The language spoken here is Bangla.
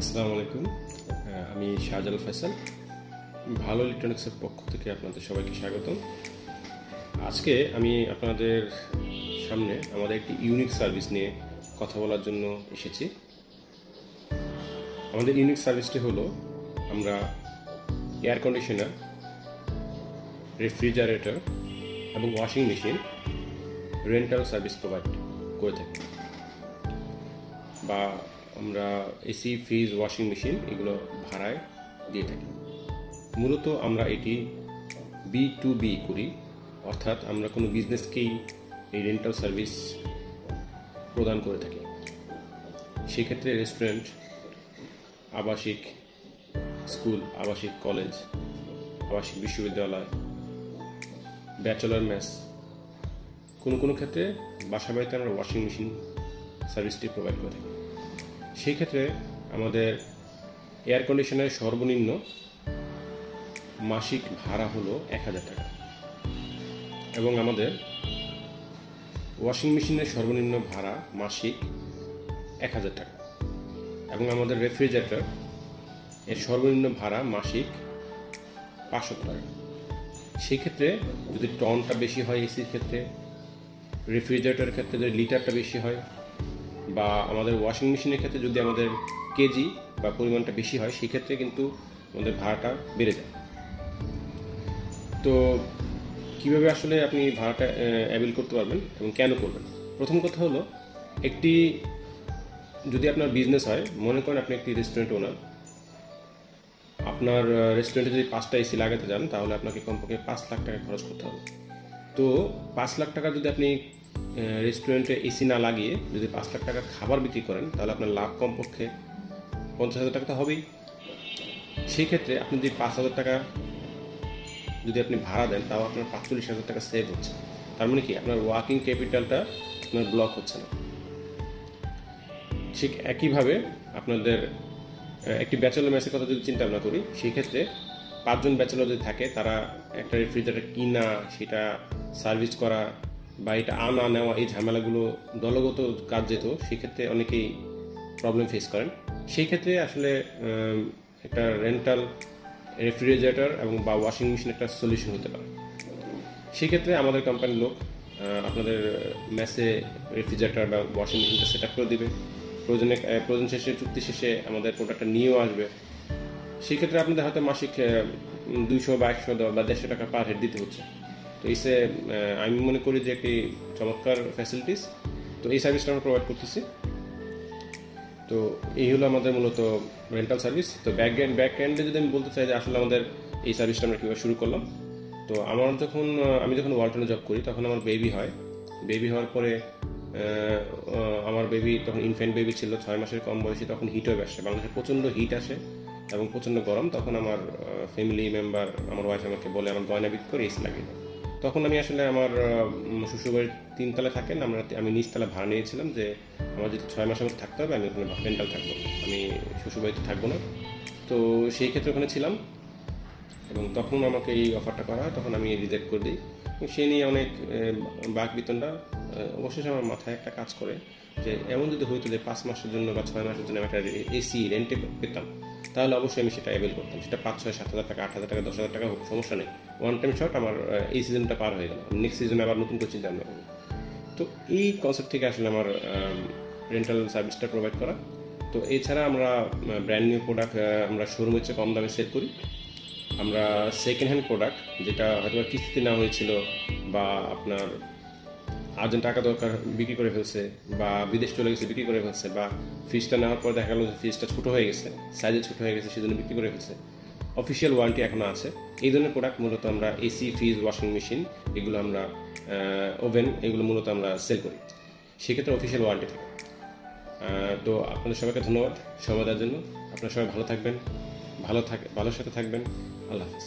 আসসালামু আলাইকুম। আমি শাহজালাল ফয়সাল, ভালো ইলেকট্রনিক্সের পক্ষ থেকে আপনাদের সবাইকে স্বাগতম। আজকে আমি আপনাদের সামনে আমাদের একটি ইউনিক সার্ভিস নিয়ে কথা বলার জন্য এসেছি। আমাদের ইউনিক সার্ভিসটি হলো আমরা এয়ার কন্ডিশনার, রেফ্রিজারেটর এবং washing machine rental service provide করে থাকি, বা আমরা এসি, ফ্রিজ, ওয়াশিং মেশিন এগুলো ভাড়ায় দিয়ে থাকি। মূলত আমরা এটি B2B করি, অর্থাৎ আমরা কোনো বিজনেসকেই এই রেন্টাল সার্ভিস প্রদান করে থাকি। সেক্ষেত্রে রেস্টুরেন্ট, আবাসিক স্কুল, আবাসিক কলেজ, আবাসিক বিশ্ববিদ্যালয়, ব্যাচেলর মেস, কোনো ক্ষেত্রে বাসা বাড়িতে আমরা ওয়াশিং মেশিন সার্ভিসটি প্রোভাইড করে থাকি। সেই ক্ষেত্রে আমাদের এয়ার কন্ডিশনারের সর্বনিম্ন মাসিক ভাড়া হলো 1000 টাকা, এবং আমাদের ওয়াশিং মেশিনের সর্বনিম্ন ভাড়া মাসিক 1000 টাকা, এবং আমাদের রেফ্রিজারেটর এর সর্বনিম্ন ভাড়া মাসিক 500 টাকা। সেই ক্ষেত্রে যদি টনটা বেশি হয় এসির ক্ষেত্রে, রেফ্রিজারেটরের ক্ষেত্রে যদি লিটারটা বেশি হয়, বা আমাদের ওয়াশিং মেশিনের ক্ষেত্রে যদি আমাদের কেজি বা পরিমাণটা বেশি হয়, সেক্ষেত্রে কিন্তু আমাদের ভাড়াটা বেড়ে যায়। তো কিভাবে আসলে আপনি ভাড়াটা অ্যাভেল করতে পারবেন এবং কেন করবেন? প্রথম কথা হলো, যদি আপনার বিজনেস হয়, মনে করেন আপনি একটি রেস্টুরেন্ট ওনার, আপনার রেস্টুরেন্টে যদি 5টা এসি লাগাতে যান, তাহলে আপনাকে কমপক্ষে 5 লাখ টাকা খরচ করতে হবে। তো 5 লাখ টাকা যদি আপনি রেস্টুরেন্টে এসি না লাগিয়ে যদি 5 লাখ টাকার খাবার বিক্রি করেন, তাহলে আপনার লাভ কমপক্ষে 50,000 টাকা তো হবেই। সেই ক্ষেত্রে আপনি যদি 5,000 টাকা যদি আপনি ভাড়া দেন, তাও আপনার 45,000 টাকা সেভ হচ্ছে। তার মানে কি, আপনার ওয়ার্কিং ক্যাপিটালটা আপনার ব্লক হচ্ছে না। ঠিক একইভাবে আপনাদের একটি ব্যাচেলর মেসের কথা যদি চিন্তা ভাবনা করি, সেই ক্ষেত্রে 5 জন ব্যাচেলর যদি থাকে, তারা একটা রেফ্রিজারেটর কিনা, সেটা সার্ভিস করা বা এটা আনা নেওয়া, এই ঝামেলাগুলো দলগত কাজ যেত, সেক্ষেত্রে অনেকেই প্রবলেম ফেস করেন। সেই ক্ষেত্রে আসলে একটা রেন্টাল রেফ্রিজারেটর এবং বা ওয়াশিং মেশিন একটা সলিউশন হতে পারে। সেই ক্ষেত্রে আমাদের কোম্পানির লোক আপনাদের মেসে রেফ্রিজারেটর বা ওয়াশিং মেশিনটা সেট আপ করে দেবে। প্রয়োজন শেষে, চুক্তি শেষে আমাদের প্রোডাক্টটা নিয়েও আসবে। সেক্ষেত্রে আপনাদের হয়তো মাসিক 200 বা 100 বা 150 টাকা পার হেড দিতে হচ্ছে। তো এসে আমি মনে করি যে একটি চমৎকার ফ্যাসিলিটিস। তো এই সার্ভিসটা আমরা প্রোভাইড করতেছি। তো এই হলো আমাদের মূলত রেন্টাল সার্ভিস। তো ব্যাক এন্ডে যদি আমি বলতে চাই যে আসলে আমাদের এই সার্ভিসটা আমরা কীভাবে শুরু করলাম। তো আমি যখন ওয়ালটনে জব করি, তখন আমার বেবি হয়। বেবি হওয়ার পরে আমার বেবি তখন ইনফ্যান্ট বেবি ছিল, 6 মাসের কম বয়সী। তখন হিট ওয়েভ আসে, বাংলাদেশে প্রচণ্ড হিট আসে এবং প্রচণ্ড গরম। তখন আমার ফ্যামিলি মেম্বার, আমার ওয়াইফ আমাকে বলে আমার গয়না বিক্রি করে এসি লাগিয়ে দাও। তখন আমি আসলে আমার শ্বশুরবাড়ির 3 তলায় থাকেন, আমি নিচতলা ভাড়া নিয়েছিলাম যে আমার যদি 6 মাসের মধ্যে থাকতে হবে, আমি ওখানে রেন্টাল থাকবো, আমি শ্বশুরবাড়িতে থাকবো না। তো সেই ক্ষেত্রে ওখানে ছিলাম, এবং তখন আমাকে এই অফারটা করা হয়। তখন আমি রিজেক্ট করে দিই। সে নিয়ে অনেক বাক বিতণ্ডা। অবশেষে আমার মাথায় একটা কাজ করে যে এমন যদি হইতো যে 5 মাসের জন্য বা 6 মাসের জন্য আমি একটা এসি রেন্টে পেতাম, তাহলে অবশ্যই আমি সেটা অ্যাভেল করতাম। সেটা 5, 6, 7 হাজার টাকা, 8,000 টাকা, 10,000 টাকা হোক, সমস্যা নেই। ওয়ান টাইম শর্ট, আমার এই সিজনটা পার হয়ে গেল, নেক্সট সিজনে আবার নতুন করে চিন্তা ভাবনা করবো। তো এই কনসেপ্ট থেকে আসলে আমার রেন্টাল সার্ভিসটা প্রোভাইড করা। তো এছাড়া আমরা ব্র্যান্ড নিউ প্রোডাক্ট আমরা শোরুমের চেয়ে কম দামে সেল করি। আমরা সেকেন্ড হ্যান্ড প্রোডাক্ট, যেটা হয়তো কিস্তিতে নেওয়া হয়েছিল বা আপনার আর্জেন্ট টাকা দরকার, বিক্রি করে ফেলছে, বা বিদেশ চলে গেছে বিক্রি করে ফেলছে, বা ফ্রিজটা নেওয়ার পর দেখা গেল যে ফ্রিজটা ছোটো হয়ে গেছে, সাইজে ছোটো হয়ে গেছে, সেজন্য বিক্রি করে ফেলছে, অফিসিয়াল ওয়ারেন্টি এখনও আছে, এই ধরনের প্রোডাক্ট মূলত আমরা এসি, ফ্রিজ, ওয়াশিং মেশিন, এগুলো আমরা ওভেন, এগুলো মূলত আমরা সেল করি। সেক্ষেত্রে অফিসিয়াল ওয়ারেন্টি থাকে। তো আপনাদের সবাইকে ধন্যবাদ সময় দেওয়ার জন্য। আপনারা সবাই ভালো থাকবেন, ভালোর সাথে থাকবেন। আল্লাহ হাফিজ।